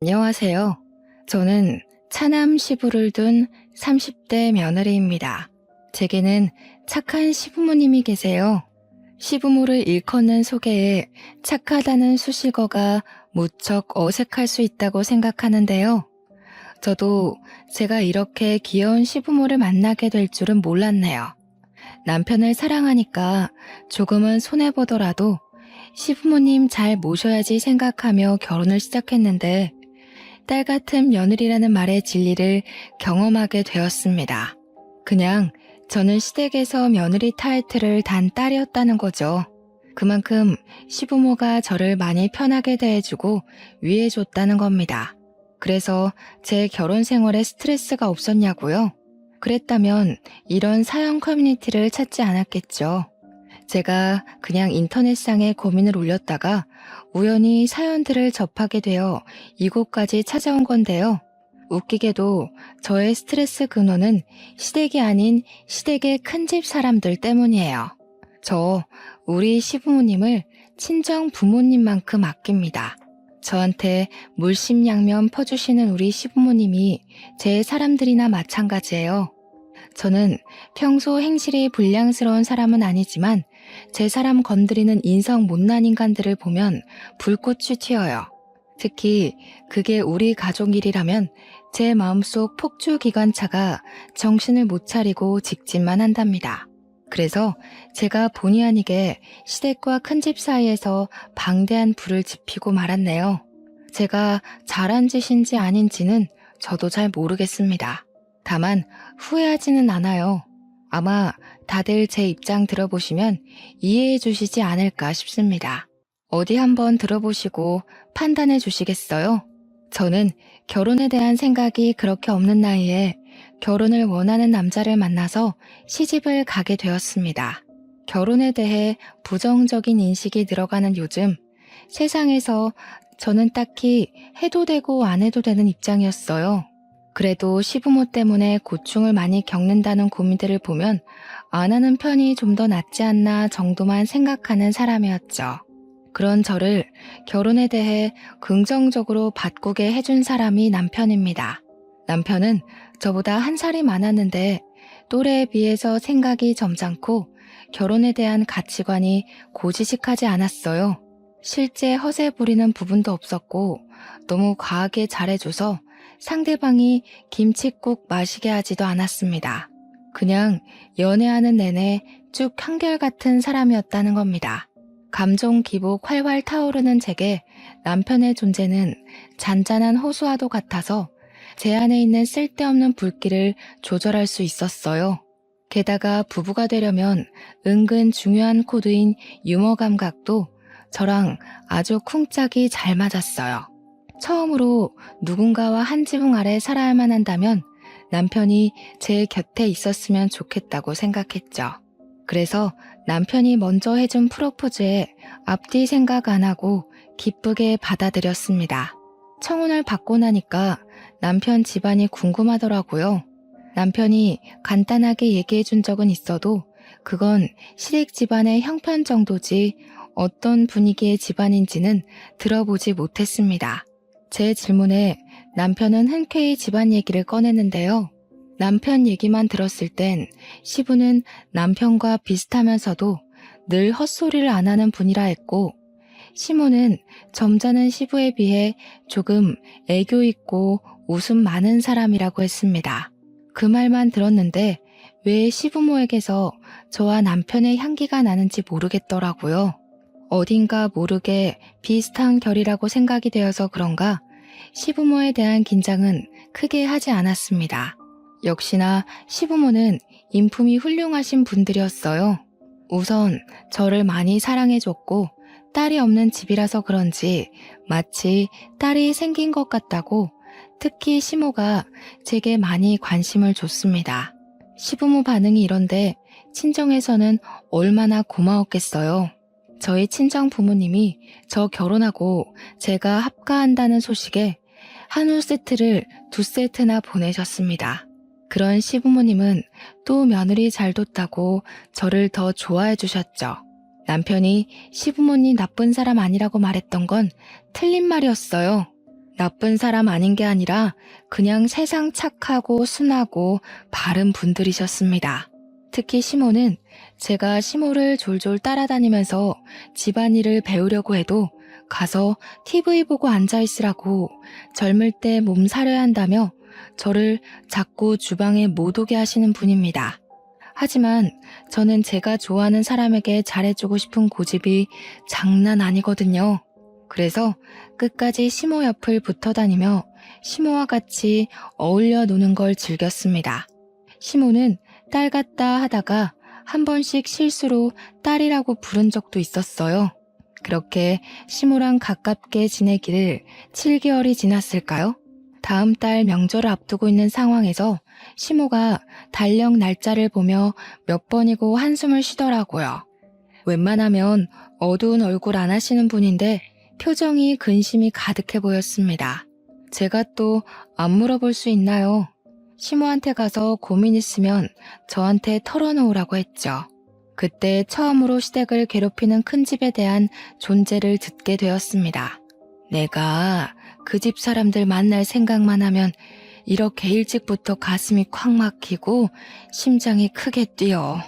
안녕하세요. 저는 차남 시부를 둔 30대 며느리입니다. 제게는 착한 시부모님이 계세요. 시부모를 일컫는 소개에 착하다는 수식어가 무척 어색할 수 있다고 생각하는데요. 저도 제가 이렇게 귀여운 시부모를 만나게 될 줄은 몰랐네요. 남편을 사랑하니까 조금은 손해보더라도 시부모님 잘 모셔야지 생각하며 결혼을 시작했는데 딸 같은 며느리라는 말의 진리를 경험하게 되었습니다. 그냥 저는 시댁에서 며느리 타이틀을 단 딸이었다는 거죠. 그만큼 시부모가 저를 많이 편하게 대해주고 위해줬다는 겁니다. 그래서 제 결혼 생활에 스트레스가 없었냐고요? 그랬다면 이런 사연 커뮤니티를 찾지 않았겠죠. 제가 그냥 인터넷상에 고민을 올렸다가 우연히 사연들을 접하게 되어 이곳까지 찾아온 건데요. 웃기게도 저의 스트레스 근원은 시댁이 아닌 시댁의 큰집 사람들 때문이에요. 저 우리 시부모님을 친정 부모님만큼 아낍니다. 저한테 물심양면 퍼주시는 우리 시부모님이 제 사람들이나 마찬가지예요. 저는 평소 행실이 불량스러운 사람은 아니지만 제 사람 건드리는 인성 못난 인간들을 보면 불꽃이 튀어요. 특히 그게 우리 가족 일이라면 제 마음속 폭주기관차가 정신을 못 차리고 직진만 한답니다. 그래서 제가 본의 아니게 시댁과 큰집 사이에서 방대한 불을 지피고 말았네요. 제가 잘한 짓인지 아닌지는 저도 잘 모르겠습니다. 다만 후회하지는 않아요. 아마 다들 제 입장 들어보시면 이해해 주시지 않을까 싶습니다. 어디 한번 들어보시고 판단해 주시겠어요? 저는 결혼에 대한 생각이 그렇게 없는 나이에 결혼을 원하는 남자를 만나서 시집을 가게 되었습니다. 결혼에 대해 부정적인 인식이 늘어가는 요즘, 세상에서 저는 딱히 해도 되고 안 해도 되는 입장이었어요. 그래도 시부모 때문에 고충을 많이 겪는다는 고민들을 보면 안 하는 편이 좀 더 낫지 않나 정도만 생각하는 사람이었죠. 그런 저를 결혼에 대해 긍정적으로 바꾸게 해준 사람이 남편입니다. 남편은 저보다 한 살이 많았는데 또래에 비해서 생각이 점잖고 결혼에 대한 가치관이 고지식하지 않았어요. 실제 허세 부리는 부분도 없었고 너무 과하게 잘해줘서 상대방이 김칫국 마시게 하지도 않았습니다. 그냥 연애하는 내내 쭉 한결같은 사람이었다는 겁니다. 감정 기복 활활 타오르는 제게 남편의 존재는 잔잔한 호수와도 같아서 제 안에 있는 쓸데없는 불길을 조절할 수 있었어요. 게다가 부부가 되려면 은근 중요한 코드인 유머 감각도 저랑 아주 쿵짝이 잘 맞았어요. 처음으로 누군가와 한 지붕 아래 살아야만 한다면 남편이 제 곁에 있었으면 좋겠다고 생각했죠. 그래서 남편이 먼저 해준 프로포즈에 앞뒤 생각 안 하고 기쁘게 받아들였습니다. 청혼을 받고 나니까 남편 집안이 궁금하더라고요. 남편이 간단하게 얘기해 준 적은 있어도 그건 시댁 집안의 형편 정도지 어떤 분위기의 집안인지는 들어보지 못했습니다. 제 질문에 남편은 흔쾌히 집안 얘기를 꺼냈는데요. 남편 얘기만 들었을 땐 시부는 남편과 비슷하면서도 늘 헛소리를 안 하는 분이라 했고, 시모는 점잖은 시부에 비해 조금 애교 있고 웃음 많은 사람이라고 했습니다. 그 말만 들었는데 왜 시부모에게서 저와 남편의 향기가 나는지 모르겠더라고요. 어딘가 모르게 비슷한 결이라고 생각이 되어서 그런가 시부모에 대한 긴장은 크게 하지 않았습니다. 역시나 시부모는 인품이 훌륭하신 분들이었어요. 우선 저를 많이 사랑해줬고 딸이 없는 집이라서 그런지 마치 딸이 생긴 것 같다고 특히 시모가 제게 많이 관심을 줬습니다. 시부모 반응이 이런데 친정에서는 얼마나 고마웠겠어요. 저희 친정 부모님이 저 결혼하고 제가 합가한다는 소식에 한우 세트를 2세트나 보내셨습니다. 그런 시부모님은 또 며느리 잘 뒀다고 저를 더 좋아해 주셨죠. 남편이 시부모님 나쁜 사람 아니라고 말했던 건 틀린 말이었어요. 나쁜 사람 아닌 게 아니라 그냥 세상 착하고 순하고 바른 분들이셨습니다. 특히 시모는 제가 시모를 졸졸 따라다니면서 집안일을 배우려고 해도 가서 TV 보고 앉아있으라고 젊을 때 몸 사려야 한다며 저를 자꾸 주방에 못 오게 하시는 분입니다. 하지만 저는 제가 좋아하는 사람에게 잘해주고 싶은 고집이 장난 아니거든요. 그래서 끝까지 시모 옆을 붙어 다니며 시모와 같이 어울려 노는 걸 즐겼습니다. 시모는 딸 같다 하다가 한 번씩 실수로 딸이라고 부른 적도 있었어요. 그렇게 시모랑 가깝게 지내기를 7개월이 지났을까요? 다음 달 명절을 앞두고 있는 상황에서 시모가 달력 날짜를 보며 몇 번이고 한숨을 쉬더라고요. 웬만하면 어두운 얼굴 안 하시는 분인데 표정이 근심이 가득해 보였습니다. 제가 또 안 물어볼 수 있나요? 시모한테 가서 고민 있으면 저한테 털어놓으라고 했죠. 그때 처음으로 시댁을 괴롭히는 큰 집에 대한 존재를 듣게 되었습니다. 내가 그 집 사람들 만날 생각만 하면 이렇게 일찍부터 가슴이 콱 막히고 심장이 크게 뛰어.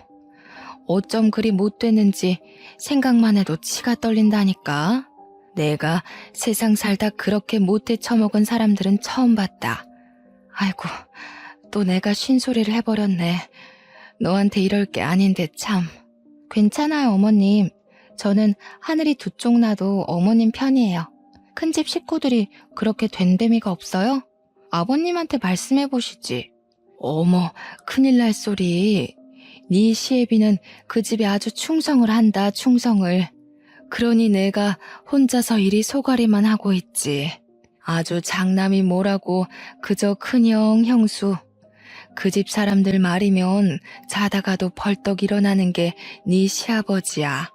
어쩜 그리 못 됐는지 생각만 해도 치가 떨린다니까. 내가 세상 살다 그렇게 못돼 처먹은 사람들은 처음 봤다. 아이고, 또 내가 쉰소리를 해버렸네. 너한테 이럴 게 아닌데 참. 괜찮아요, 어머님. 저는 하늘이 두 쪽 나도 어머님 편이에요. 큰집 식구들이 그렇게 된데미가 없어요? 아버님한테 말씀해 보시지. 어머, 큰일 날 소리. 네 시애비는 그 집에 아주 충성을 한다, 충성을. 그러니 내가 혼자서 이리 소가리만 하고 있지. 아주 장남이 뭐라고 그저 큰형, 형수. 그 집 사람들 말이면 자다가도 벌떡 일어나는 게 네 시아버지야.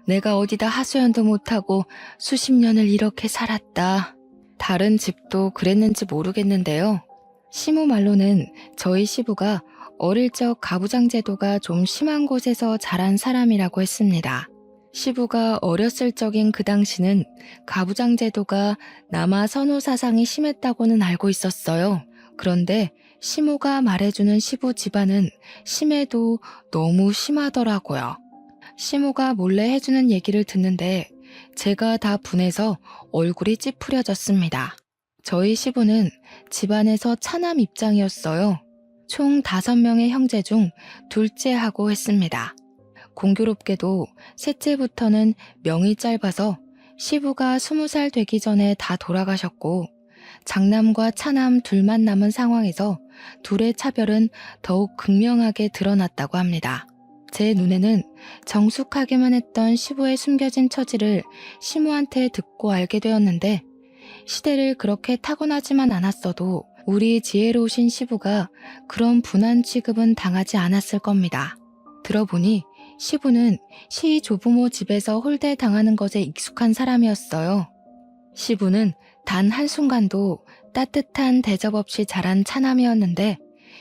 내가 어디다 하소연도 못하고 수십 년을 이렇게 살았다. 다른 집도 그랬는지 모르겠는데요. 시모 말로는 저희 시부가 어릴 적 가부장 제도가 좀 심한 곳에서 자란 사람이라고 했습니다. 시부가 어렸을 적인 그 당시는 가부장 제도가 남아 선호 사상이 심했다고는 알고 있었어요. 그런데 시모가 말해주는 시부 집안은 심해도 너무 심하더라고요. 시모가 몰래 해주는 얘기를 듣는데 제가 다 분해서 얼굴이 찌푸려졌습니다. 저희 시부는 집안에서 차남 입장이었어요. 총 5명의 형제 중 둘째하고 했습니다. 공교롭게도 셋째부터는 명이 짧아서 시부가 20살 되기 전에 다 돌아가셨고 장남과 차남 둘만 남은 상황에서 둘의 차별은 더욱 극명하게 드러났다고 합니다. 제 눈에는 정숙하게만 했던 시부의 숨겨진 처지를 시모한테 듣고 알게 되었는데 시대를 그렇게 타고나지만 않았어도 우리 지혜로우신 시부가 그런 분한 취급은 당하지 않았을 겁니다. 들어보니 시부는 시 조부모 집에서 홀대당하는 것에 익숙한 사람이었어요. 시부는 단 한순간도 따뜻한 대접 없이 자란 차남이었는데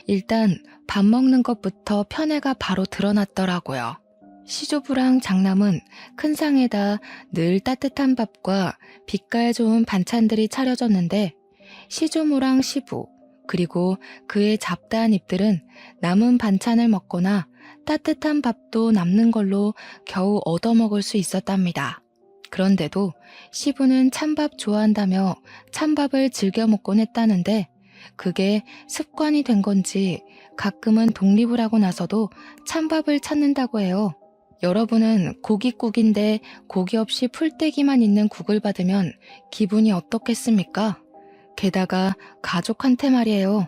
일단 밥 먹는 것부터 편애가 바로 드러났더라고요. 시조부랑 장남은 큰 상에다 늘 따뜻한 밥과 빛깔 좋은 반찬들이 차려졌는데 시조모랑 시부 그리고 그의 잡다한 입들은 남은 반찬을 먹거나 따뜻한 밥도 남는 걸로 겨우 얻어먹을 수 있었답니다. 그런데도 시부는 찬밥 좋아한다며 찬밥을 즐겨 먹곤 했다는데 그게 습관이 된 건지 가끔은 독립을 하고 나서도 찬밥을 찾는다고 해요. 여러분은 고깃국인데 고기 없이 풀떼기만 있는 국을 받으면 기분이 어떻겠습니까? 게다가 가족한테 말이에요.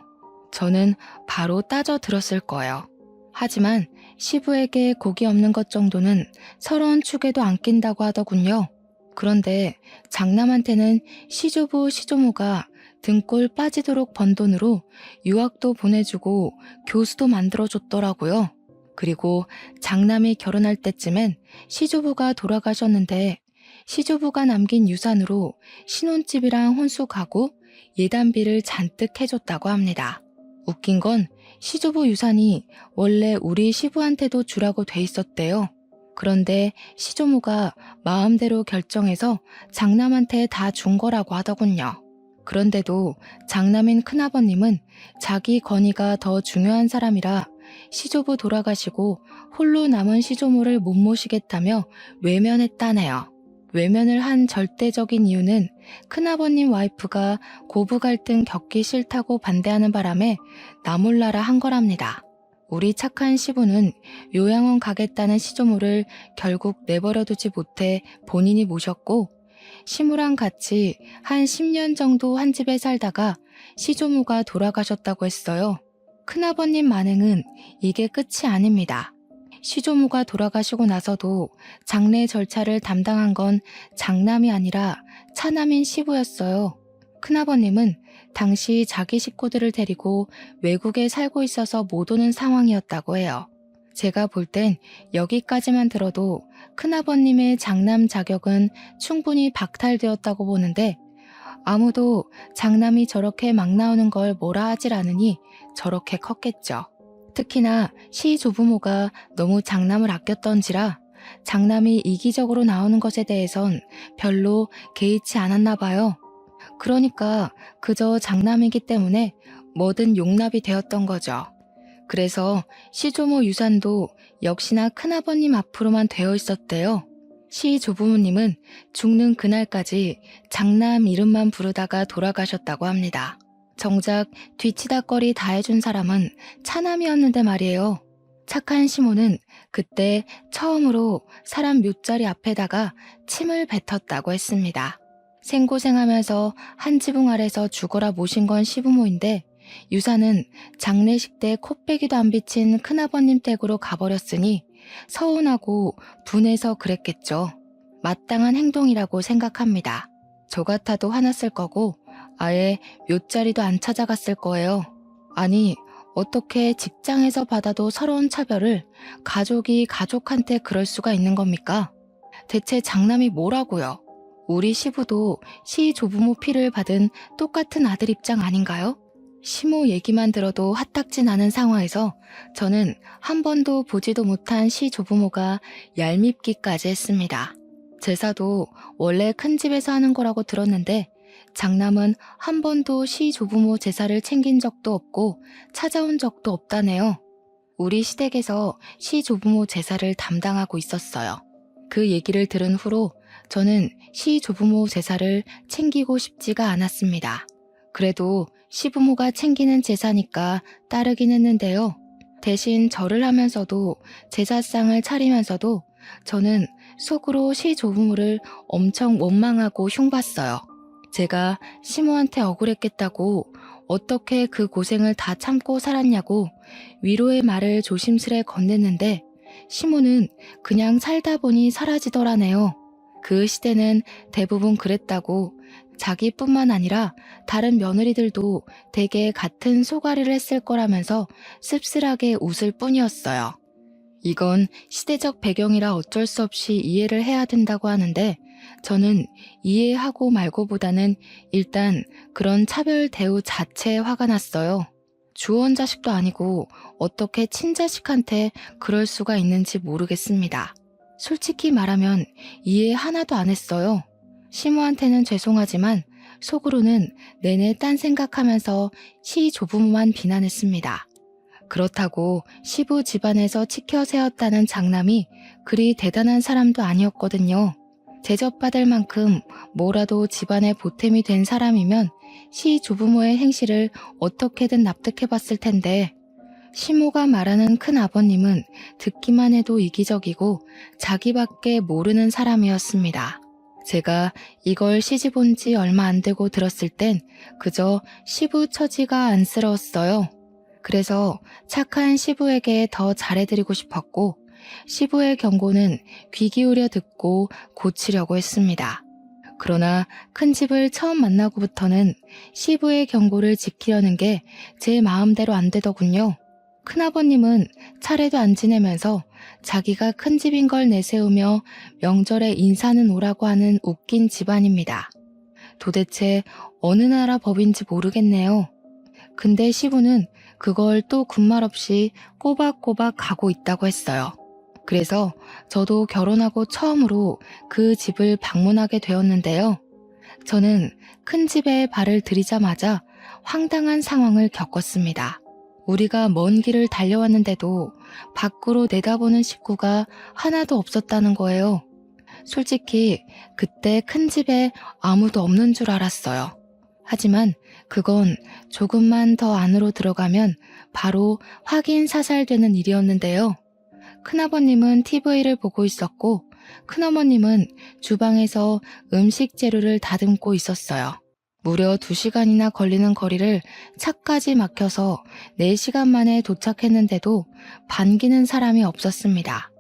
저는 바로 따져 들었을 거예요. 하지만 시부에게 고기 없는 것 정도는 서러운 축에도 안 낀다고 하더군요. 그런데 장남한테는 시조부 시조모가 등골 빠지도록 번 돈으로 유학도 보내주고 교수도 만들어줬더라고요. 그리고 장남이 결혼할 때쯤엔 시조부가 돌아가셨는데 시조부가 남긴 유산으로 신혼집이랑 혼수 가구, 예단비를 잔뜩 해줬다고 합니다. 웃긴 건 시조부 유산이 원래 우리 시부한테도 주라고 돼 있었대요. 그런데 시조모가 마음대로 결정해서 장남한테 다 준 거라고 하더군요. 그런데도 장남인 큰아버님은 자기 권위가 더 중요한 사람이라 시조부 돌아가시고 홀로 남은 시조모를 못 모시겠다며 외면했다네요. 외면을 한 절대적인 이유는 큰아버님 와이프가 고부 갈등 겪기 싫다고 반대하는 바람에 나 몰라라 한 거랍니다. 우리 착한 시부는 요양원 가겠다는 시조모를 결국 내버려두지 못해 본인이 모셨고, 시무랑 같이 한 10년 정도 한 집에 살다가 시조모가 돌아가셨다고 했어요. 큰아버님 만행은 이게 끝이 아닙니다. 시조모가 돌아가시고 나서도 장례 절차를 담당한 건 장남이 아니라 차남인 시부였어요. 큰아버님은 당시 자기 식구들을 데리고 외국에 살고 있어서 못 오는 상황이었다고 해요. 제가 볼 땐 여기까지만 들어도 큰아버님의 장남 자격은 충분히 박탈되었다고 보는데, 아무도 장남이 저렇게 막 나오는 걸 뭐라 하질 않으니 저렇게 컸겠죠. 특히나 시조부모가 너무 장남을 아꼈던지라 장남이 이기적으로 나오는 것에 대해선 별로 개의치 않았나 봐요. 그러니까 그저 장남이기 때문에 뭐든 용납이 되었던 거죠. 그래서 시조모 유산도 역시나 큰아버님 앞으로만 되어 있었대요. 시조부모님은 죽는 그날까지 장남 이름만 부르다가 돌아가셨다고 합니다. 정작 뒤치다꺼리 다 해준 사람은 차남이었는데 말이에요. 착한 시모는 그때 처음으로 사람 묘자리 앞에다가 침을 뱉었다고 했습니다. 생고생하면서 한 지붕 아래서 죽어라 모신 건 시부모인데, 유산은 장례식 때 코빼기도 안 비친 큰아버님 댁으로 가버렸으니 서운하고 분해서 그랬겠죠. 마땅한 행동이라고 생각합니다. 저 같아도 화났을 거고 아예 묘자리도 안 찾아갔을 거예요. 아니, 어떻게 직장에서 받아도 서러운 차별을 가족이 가족한테 그럴 수가 있는 겁니까? 대체 장남이 뭐라고요? 우리 시부도 시조부모 피를 받은 똑같은 아들 입장 아닌가요? 시모 얘기만 들어도 화딱지 나는 상황에서 저는 한 번도 보지도 못한 시조부모가 얄밉기까지 했습니다. 제사도 원래 큰 집에서 하는 거라고 들었는데 장남은 한 번도 시조부모 제사를 챙긴 적도 없고 찾아온 적도 없다네요. 우리 시댁에서 시조부모 제사를 담당하고 있었어요. 그 얘기를 들은 후로 저는 시조부모 제사를 챙기고 싶지가 않았습니다. 그래도 시부모가 챙기는 제사니까 따르긴 했는데요. 대신 절을 하면서도 제사상을 차리면서도 저는 속으로 시조부모를 엄청 원망하고 흉봤어요. 제가 시모한테 억울했겠다고 어떻게 그 고생을 다 참고 살았냐고 위로의 말을 조심스레 건넸는데 시모는 그냥 살다 보니 사라지더라네요. 그 시대는 대부분 그랬다고, 자기뿐만 아니라 다른 며느리들도 대개 같은 소가리를 했을 거라면서 씁쓸하게 웃을 뿐이었어요. 이건 시대적 배경이라 어쩔 수 없이 이해를 해야 된다고 하는데 저는 이해하고 말고보다는 일단 그런 차별 대우 자체에 화가 났어요. 주원 자식도 아니고 어떻게 친자식한테 그럴 수가 있는지 모르겠습니다. 솔직히 말하면 이해 하나도 안 했어요. 시모한테는 죄송하지만 속으로는 내내 딴 생각하면서 시조부모만 비난했습니다. 그렇다고 시부 집안에서 치켜 세웠다는 장남이 그리 대단한 사람도 아니었거든요. 제접받을 만큼 뭐라도 집안의 보탬이 된 사람이면 시조부모의 행실을 어떻게든 납득해봤을 텐데, 시모가 말하는 큰아버님은 듣기만 해도 이기적이고 자기밖에 모르는 사람이었습니다. 제가 이걸 시집 온 지 얼마 안 되고 들었을 땐 그저 시부 처지가 안쓰러웠어요. 그래서 착한 시부에게 더 잘해드리고 싶었고 시부의 경고는 귀 기울여 듣고 고치려고 했습니다. 그러나 큰 집을 처음 만나고부터는 시부의 경고를 지키려는 게 제 마음대로 안 되더군요. 큰아버님은 차례도 안 지내면서 자기가 큰 집인 걸 내세우며 명절에 인사는 오라고 하는 웃긴 집안입니다. 도대체 어느 나라 법인지 모르겠네요. 근데 시부는 그걸 또 군말 없이 꼬박꼬박 가고 있다고 했어요. 그래서 저도 결혼하고 처음으로 그 집을 방문하게 되었는데요. 저는 큰 집에 발을 들이자마자 황당한 상황을 겪었습니다. 우리가 먼 길을 달려왔는데도 밖으로 내다보는 식구가 하나도 없었다는 거예요. 솔직히 그때 큰 집에 아무도 없는 줄 알았어요. 하지만 그건 조금만 더 안으로 들어가면 바로 확인 사살되는 일이었는데요. 큰아버님은 TV를 보고 있었고 큰어머님은 주방에서 음식 재료를 다듬고 있었어요. 무려 2시간이나 걸리는 거리를 차까지 막혀서 4시간 만에 도착했는데도 반기는 사람이 없었습니다.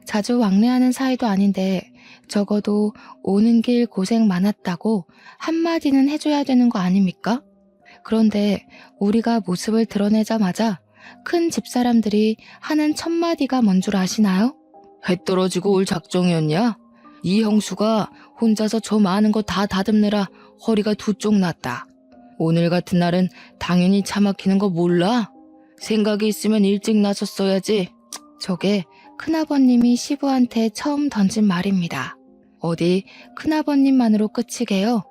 자주 왕래하는 사이도 아닌데 적어도 오는 길 고생 많았다고 한마디는 해줘야 되는 거 아닙니까? 그런데 우리가 모습을 드러내자마자 큰 집사람들이 하는 첫 마디가 뭔 줄 아시나요? 해 떨어지고 올 작정이었냐? 이 형수가 혼자서 저 많은 거 다 다듬느라 허리가 두 쪽 났다. 오늘 같은 날은 당연히 차 막히는 거 몰라? 생각이 있으면 일찍 나섰어야지. 저게 큰아버님이 시부한테 처음 던진 말입니다. 어디 큰아버님만으로 끝이게요?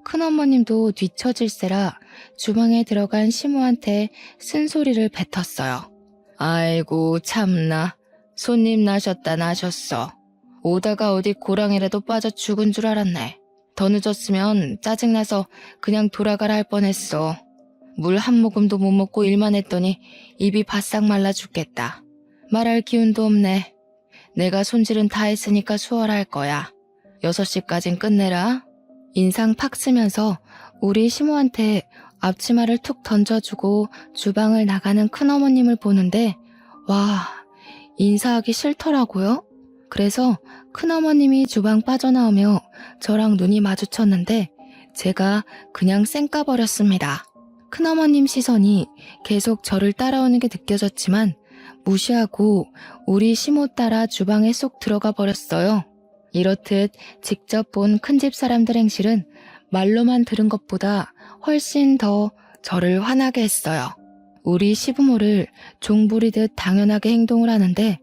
큰어머님도 뒤처질세라 주방에 들어간 시모한테 쓴소리를 뱉었어요. 아이고 참나. 손님 나셨다 나셨어. 오다가 어디 고랑이라도 빠져 죽은 줄 알았네. 더 늦었으면 짜증나서 그냥 돌아가라 할 뻔했어. 물 한 모금도 못 먹고 일만 했더니 입이 바싹 말라 죽겠다. 말할 기운도 없네. 내가 손질은 다 했으니까 수월할 거야. 6시까진 끝내라. 인상 팍 쓰면서 우리 시모한테 앞치마를 툭 던져주고 주방을 나가는 큰어머님을 보는데 와, 인사하기 싫더라고요. 그래서 큰어머님이 주방 빠져나오며 저랑 눈이 마주쳤는데 제가 그냥 쌩까버렸습니다. 큰어머님 시선이 계속 저를 따라오는 게 느껴졌지만 무시하고 우리 시모 따라 주방에 쏙 들어가 버렸어요. 이렇듯 직접 본 큰집 사람들 행실은 말로만 들은 것보다 훨씬 더 저를 화나게 했어요. 우리 시부모를 종부리듯 당연하게 행동을 하는데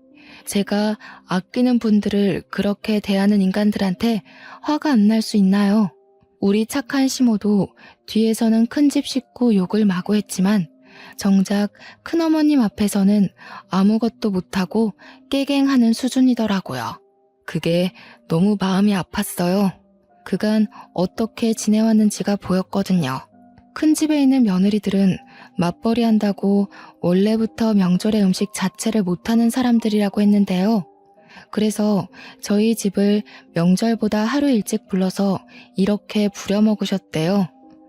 제가 아끼는 분들을 그렇게 대하는 인간들한테 화가 안 날 수 있나요? 우리 착한 시모도 뒤에서는 큰집 식구 욕을 마구 했지만 정작 큰어머님 앞에서는 아무것도 못하고 깨갱하는 수준이더라고요. 그게 너무 마음이 아팠어요. 그간 어떻게 지내왔는지가 보였거든요. 큰 집에 있는 며느리들은 맞벌이 한다고 원래부터 명절의 음식 자체를 못하는 사람들이라고 했는데요. 그래서 저희 집을 명절보다 하루 일찍 불러서 이렇게 부려먹으셨대요.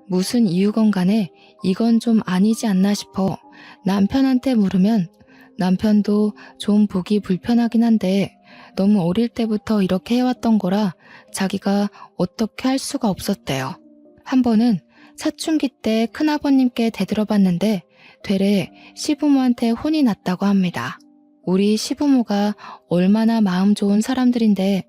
무슨 이유건 간에 이건 좀 아니지 않나 싶어 남편한테 물으면 남편도 좀 보기 불편하긴 한데 너무 어릴 때부터 이렇게 해왔던 거라 자기가 어떻게 할 수가 없었대요. 한 번은 사춘기 때 큰아버님께 대들어봤는데 되레 시부모한테 혼이 났다고 합니다. 우리 시부모가 얼마나 마음 좋은 사람들인데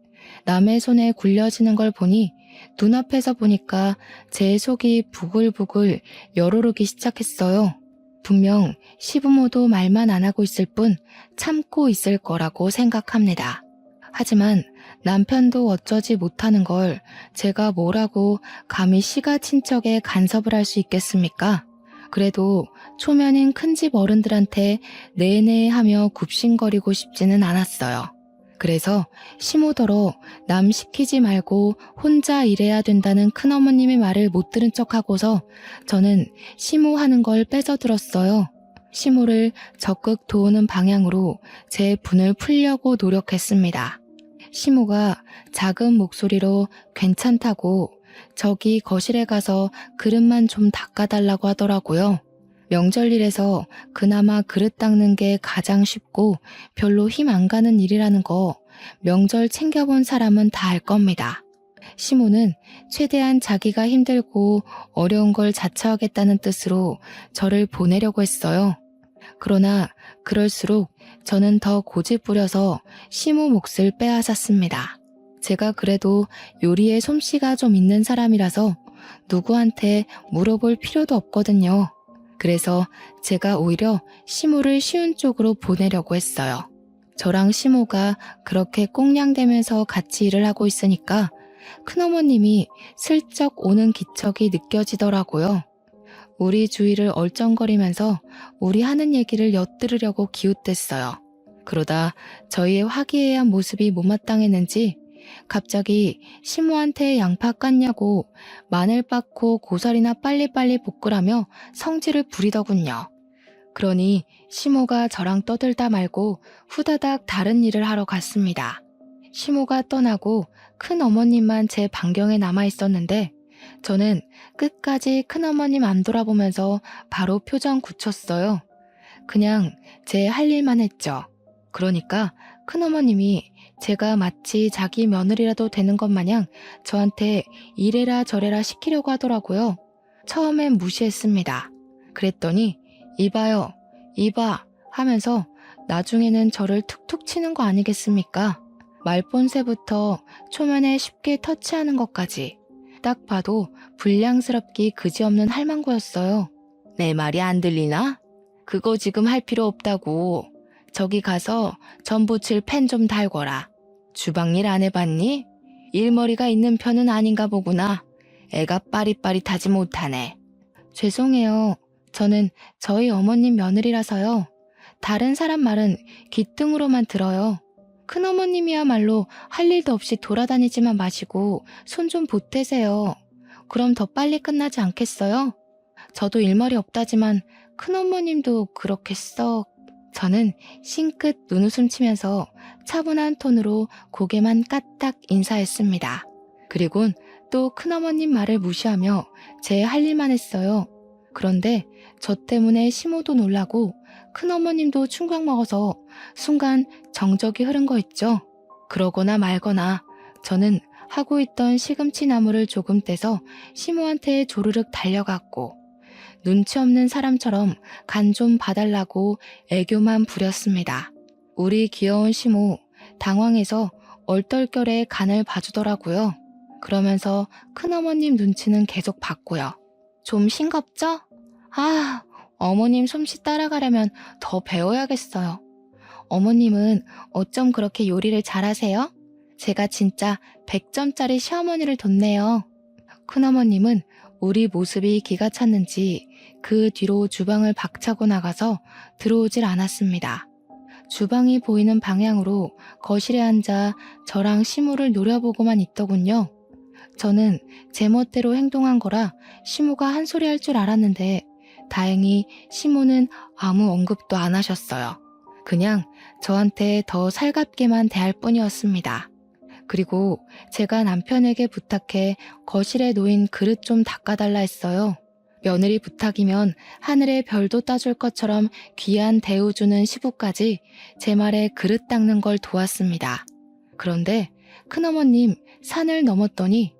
남의 손에 굴려지는 걸 보니 눈앞에서 보니까 제 속이 부글부글 열오르기 시작했어요. 분명 시부모도 말만 안 하고 있을 뿐 참고 있을 거라고 생각합니다. 하지만 남편도 어쩌지 못하는 걸 제가 뭐라고 감히 시가 친척에 간섭을 할 수 있겠습니까? 그래도 초면인 큰집 어른들한테 네네 하며 굽신거리고 싶지는 않았어요. 그래서 시모더러 남 시키지 말고 혼자 일해야 된다는 큰어머님의 말을 못 들은 척하고서 저는 시모 하는 걸 뺏어들었어요. 시모를 적극 도우는 방향으로 제 분을 풀려고 노력했습니다. 시모가 작은 목소리로 괜찮다고 저기 거실에 가서 그릇만 좀 닦아달라고 하더라고요. 명절일에서 그나마 그릇 닦는 게 가장 쉽고 별로 힘 안 가는 일이라는 거 명절 챙겨본 사람은 다 알 겁니다. 시모는 최대한 자기가 힘들고 어려운 걸 자처하겠다는 뜻으로 저를 보내려고 했어요. 그러나 그럴수록 저는 더 고집 부려서 시모 몫을 빼앗았습니다. 제가 그래도 요리에 솜씨가 좀 있는 사람이라서 누구한테 물어볼 필요도 없거든요. 그래서 제가 오히려 시모를 쉬운 쪽으로 보내려고 했어요. 저랑 시모가 그렇게 꽁냥대면서 같이 일을 하고 있으니까 큰어머님이 슬쩍 오는 기척이 느껴지더라고요. 우리 주위를 얼쩡거리면서 우리 하는 얘기를 엿들으려고 기웃댔어요. 그러다 저희의 화기애애한 모습이 못마땅했는지 갑자기 시모한테 양파 깠냐고 마늘 빻고 고사리나 빨리빨리 볶으라며 성질을 부리더군요. 그러니 시모가 저랑 떠들다 말고 후다닥 다른 일을 하러 갔습니다. 시모가 떠나고 큰어머님만 제 반경에 남아 있었는데 저는 끝까지 큰어머님 안 돌아보면서 바로 표정 굳혔어요. 그냥 제 할 일만 했죠. 그러니까 큰어머님이 제가 마치 자기 며느리라도 되는 것 마냥 저한테 이래라 저래라 시키려고 하더라고요. 처음엔 무시했습니다. 그랬더니 이봐요, 이봐 하면서 나중에는 저를 툭툭 치는 거 아니겠습니까? 말본새부터 초면에 쉽게 터치하는 것까지 딱 봐도 불량스럽기 그지없는 할망구였어요. 내 말이 안 들리나? 그거 지금 할 필요 없다고. 저기 가서 전 부칠 펜 좀 달거라. 주방일 안 해봤니? 일머리가 있는 편은 아닌가 보구나. 애가 빠릿빠릿하지 못하네. 죄송해요. 저는 저희 어머님 며느리라서요. 다른 사람 말은 귀등으로만 들어요. 큰어머님이야말로 할 일도 없이 돌아다니지만 마시고 손 좀 보태세요. 그럼 더 빨리 끝나지 않겠어요? 저도 일머리 없다지만 큰어머님도 그렇게 썩... 저는 싱긋 눈웃음 치면서 차분한 톤으로 고개만 까딱 인사했습니다. 그리곤 또 큰어머님 말을 무시하며 제 할 일만 했어요. 그런데 저 때문에 시모도 놀라고 큰어머님도 충격 먹어서 순간 정적이 흐른 거 있죠. 그러거나 말거나 저는 하고 있던 시금치 나무를 조금 떼서 시모한테 조르륵 달려갔고 눈치 없는 사람처럼 간 좀 봐달라고 애교만 부렸습니다. 우리 귀여운 시모 당황해서 얼떨결에 간을 봐주더라고요. 그러면서 큰어머님 눈치는 계속 봤고요. 좀 싱겁죠? 아, 어머님 솜씨 따라가려면 더 배워야겠어요. 어머님은 어쩜 그렇게 요리를 잘하세요? 제가 진짜 100점짜리 시어머니를 뒀네요. 큰어머님은 우리 모습이 기가 찼는지 그 뒤로 주방을 박차고 나가서 들어오질 않았습니다. 주방이 보이는 방향으로 거실에 앉아 저랑 시모를 노려보고만 있더군요. 저는 제멋대로 행동한 거라 시모가 한 소리 할 줄 알았는데 다행히 시모는 아무 언급도 안 하셨어요. 그냥 저한테 더 살갑게만 대할 뿐이었습니다. 그리고 제가 남편에게 부탁해 거실에 놓인 그릇 좀 닦아달라 했어요. 며느리 부탁이면 하늘의 별도 따줄 것처럼 귀한 대우 주는 시부까지 제 말에 그릇 닦는 걸 도왔습니다. 그런데 큰어머님 산을 넘었더니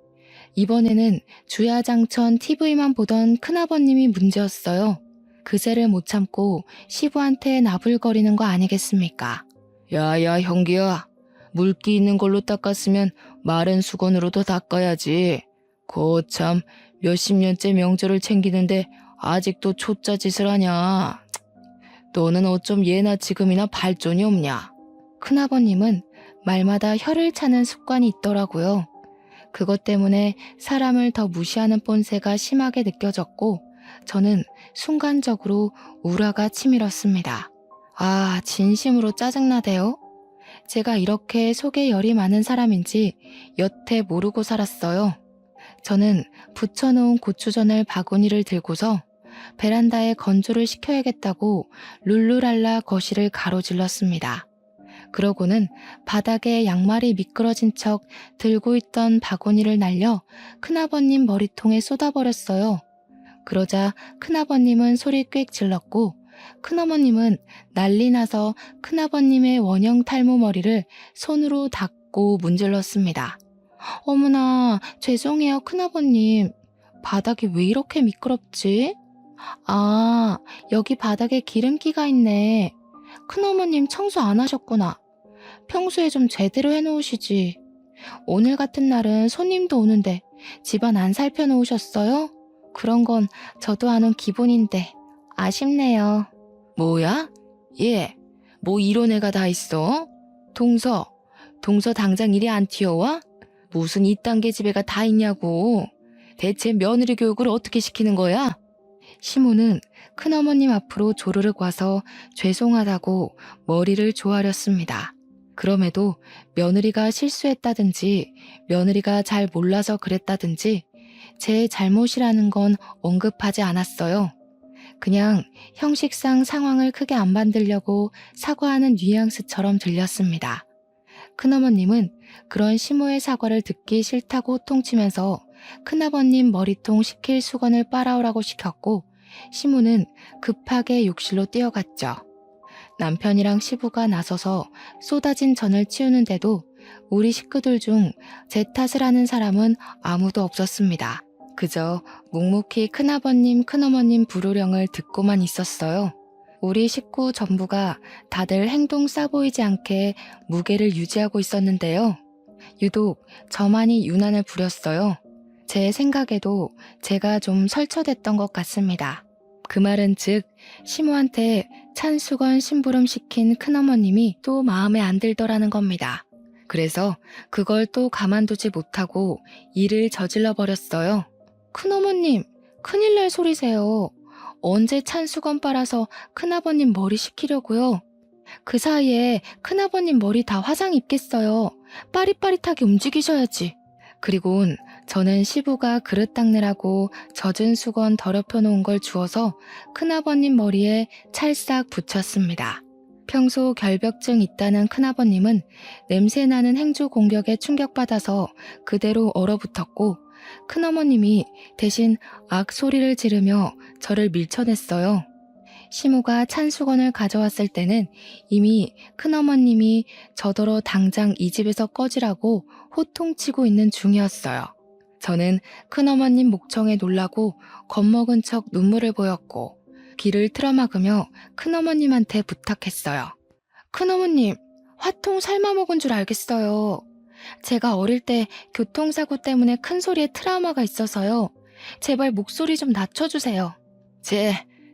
이번에는 주야장천 TV만 보던 큰아버님이 문제였어요. 그새를 못 참고 시부한테 나불거리는 거 아니겠습니까? 야야 형기야, 물기 있는 걸로 닦았으면 마른 수건으로도 닦아야지. 거참 몇십 년째 명절을 챙기는데 아직도 초짜 짓을 하냐. 너는 어쩜 예나 지금이나 발전이 없냐. 큰아버님은 말마다 혀를 차는 습관이 있더라고요. 그것 때문에 사람을 더 무시하는 본새가 심하게 느껴졌고 저는 순간적으로 우라가 치밀었습니다. 아, 진심으로 짜증나대요. 제가 이렇게 속에 열이 많은 사람인지 여태 모르고 살았어요. 저는 부쳐놓은 고추전을 바구니를 들고서 베란다에 건조를 시켜야겠다고 룰루랄라 거실을 가로질렀습니다. 그러고는 바닥에 양말이 미끄러진 척 들고 있던 바구니를 날려 큰아버님 머리통에 쏟아버렸어요. 그러자 큰아버님은 소리 꽥 질렀고 큰어머님은 난리 나서 큰아버님의 원형 탈모 머리를 손으로 닦고 문질렀습니다. 어머나, 죄송해요 큰아버님. 바닥이 왜 이렇게 미끄럽지? 아, 여기 바닥에 기름기가 있네. 큰어머님 청소 안 하셨구나. 평소에 좀 제대로 해놓으시지. 오늘 같은 날은 손님도 오는데 집안 안 살펴놓으셨어요? 그런 건 저도 아는 기본인데 아쉽네요. 뭐야? 얘, 뭐 이런 애가 다 있어? 동서 당장 이리 안 튀어와? 무슨 이딴 계집애가 다 있냐고. 대체 며느리 교육을 어떻게 시키는 거야? 시모는 큰어머님 앞으로 조르륵 와서 죄송하다고 머리를 조아렸습니다. 그럼에도 며느리가 실수했다든지 며느리가 잘 몰라서 그랬다든지 제 잘못이라는 건 언급하지 않았어요. 그냥 형식상 상황을 크게 안 만들려고 사과하는 뉘앙스처럼 들렸습니다. 큰어머님은 그런 시모의 사과를 듣기 싫다고 호통치면서 큰아버님 머리통 식힐 수건을 빨아오라고 시켰고 시모는 급하게 욕실로 뛰어갔죠. 남편이랑 시부가 나서서 쏟아진 전을 치우는데도 우리 식구들 중 제 탓을 하는 사람은 아무도 없었습니다. 그저 묵묵히 큰아버님, 큰어머님 불호령을 듣고만 있었어요. 우리 식구 전부가 다들 행동 싸 보이지 않게 무게를 유지하고 있었는데요. 유독 저만이 유난을 부렸어요. 제 생각에도 제가 좀 설쳐댔던 것 같습니다. 그 말은 즉 시모한테 찬수건 심부름 시킨 큰어머님이 또 마음에 안 들더라는 겁니다. 그래서 그걸 또 가만두지 못하고 일을 저질러 버렸어요. 큰어머님, 큰일 날 소리세요. 언제 찬수건 빨아서 큰아버님 머리 식히려고요? 그 사이에 큰아버님 머리 다 화상 입겠어요. 빠릿빠릿하게 움직이셔야지. 그리곤 저는 시부가 그릇 닦느라고 젖은 수건 더럽혀 놓은 걸 주워서 큰아버님 머리에 찰싹 붙였습니다. 평소 결벽증 있다는 큰아버님은 냄새나는 행주 공격에 충격받아서 그대로 얼어붙었고 큰어머님이 대신 악소리를 지르며 저를 밀쳐냈어요. 시모가 찬 수건을 가져왔을 때는 이미 큰어머님이 저더러 당장 이 집에서 꺼지라고 호통치고 있는 중이었어요. 저는 큰어머님 목청에 놀라고 겁먹은 척 눈물을 보였고 귀를 틀어막으며 큰어머님한테 부탁했어요. 큰어머님, 화통 삶아먹은 줄 알겠어요. 제가 어릴 때 교통사고 때문에 큰 소리에 트라우마가 있어서요. 제발 목소리 좀 낮춰주세요.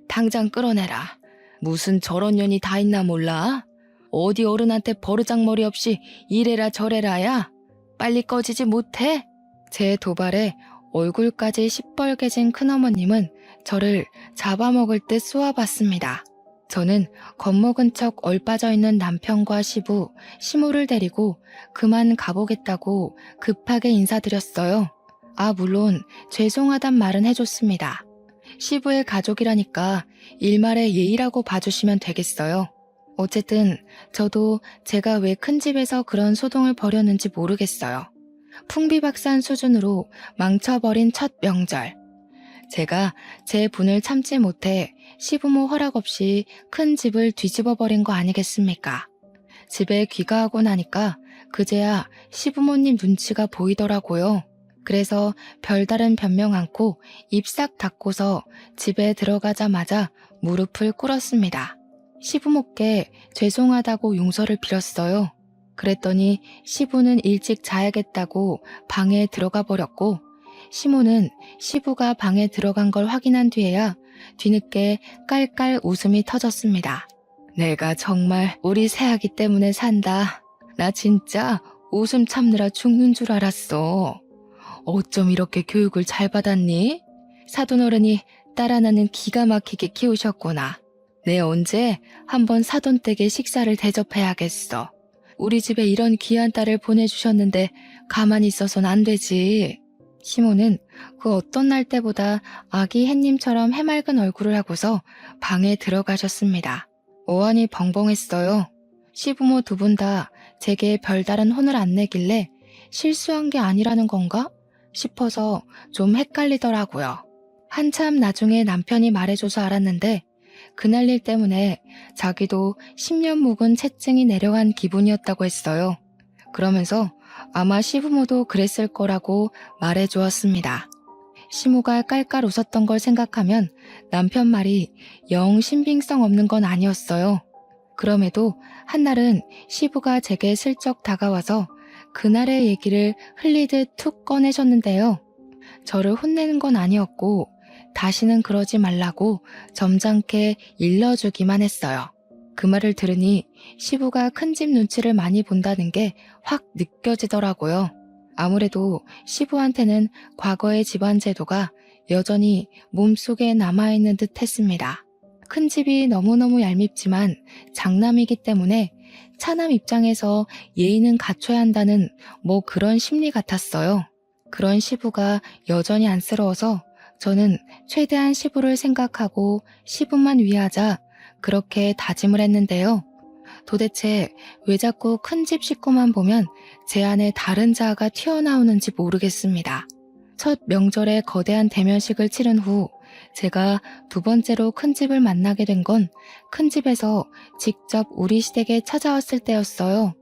당장 끌어내라. 무슨 저런 년이 다 있나 몰라? 어디 어른한테 버르장머리 없이 이래라 저래라야? 빨리 꺼지지 못해? 제 도발에 얼굴까지 시뻘개진 큰어머님은 저를 잡아먹을 듯 쏘아봤습니다. 저는 겁먹은 척 얼빠져 있는 남편과 시부, 시모를 데리고 그만 가보겠다고 급하게 인사드렸어요. 물론 죄송하단 말은 해줬습니다. 시부의 가족이라니까 일말의 예의라고 봐주시면 되겠어요. 어쨌든 저도 제가 왜 큰 집에서 그런 소동을 벌였는지 모르겠어요. 풍비박산 수준으로 망쳐버린 첫 명절. 제가 제 분을 참지 못해 시부모 허락 없이 큰 집을 뒤집어버린 거 아니겠습니까? 집에 귀가하고 나니까 그제야 시부모님 눈치가 보이더라고요. 그래서 별다른 변명 않고 입 싹 닫고서 집에 들어가자마자 무릎을 꿇었습니다. 시부모께 죄송하다고 용서를 빌었어요. 그랬더니 시부는 일찍 자야겠다고 방에 들어가 버렸고 시모는 시부가 방에 들어간 걸 확인한 뒤에야 뒤늦게 깔깔 웃음이 터졌습니다. 내가 정말 우리 새아기 때문에 산다. 나 진짜 웃음 참느라 죽는 줄 알았어. 어쩜 이렇게 교육을 잘 받았니? 사돈어른이 딸 하나는 기가 막히게 키우셨구나. 내 언제 한번 사돈댁에 식사를 대접해야겠어. 우리 집에 이런 귀한 딸을 보내주셨는데 가만히 있어선 안 되지. 시모는 그 어떤 날 때보다 아기 햇님처럼 해맑은 얼굴을 하고서 방에 들어가셨습니다. 어안이 벙벙했어요. 시부모 두 분 다 제게 별다른 혼을 안 내길래 실수한 게 아니라는 건가 싶어서 좀 헷갈리더라고요. 한참 나중에 남편이 말해줘서 알았는데 그날 일 때문에 자기도 10년 묵은 채증이 내려간 기분이었다고 했어요. 그러면서 아마 시부모도 그랬을 거라고 말해주었습니다. 시모가 깔깔 웃었던 걸 생각하면 남편 말이 영 신빙성 없는 건 아니었어요. 그럼에도 한날은 시부가 제게 슬쩍 다가와서 그날의 얘기를 흘리듯 툭 꺼내셨는데요. 저를 혼내는 건 아니었고 다시는 그러지 말라고 점잖게 일러주기만 했어요. 그 말을 들으니 시부가 큰 집 눈치를 많이 본다는 게 확 느껴지더라고요. 아무래도 시부한테는 과거의 집안 제도가 여전히 몸속에 남아있는 듯 했습니다. 큰 집이 너무너무 얄밉지만 장남이기 때문에 차남 입장에서 예의는 갖춰야 한다는 뭐 그런 심리 같았어요. 그런 시부가 여전히 안쓰러워서 저는 최대한 시부를 생각하고 시부만 위하자 그렇게 다짐을 했는데요. 도대체 왜 자꾸 큰 집 식구만 보면 제 안에 다른 자아가 튀어나오는지 모르겠습니다. 첫 명절에 거대한 대면식을 치른 후 제가 두 번째로 큰 집을 만나게 된 건 큰 집에서 직접 우리 시댁에 찾아왔을 때였어요.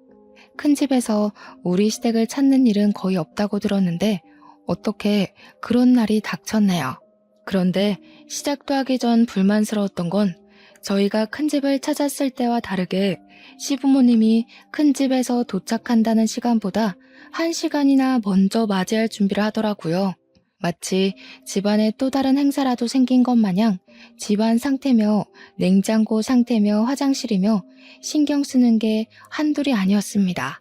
큰 집에서 우리 시댁을 찾는 일은 거의 없다고 들었는데 어떻게 그런 날이 닥쳤네요. 그런데 시작도 하기 전 불만스러웠던 건 저희가 큰 집을 찾았을 때와 다르게 시부모님이 큰 집에서 도착한다는 시간보다 1시간이나 먼저 맞이할 준비를 하더라고요. 마치 집안에 또 다른 행사라도 생긴 것 마냥 집안 상태며 냉장고 상태며 화장실이며 신경 쓰는 게 한둘이 아니었습니다.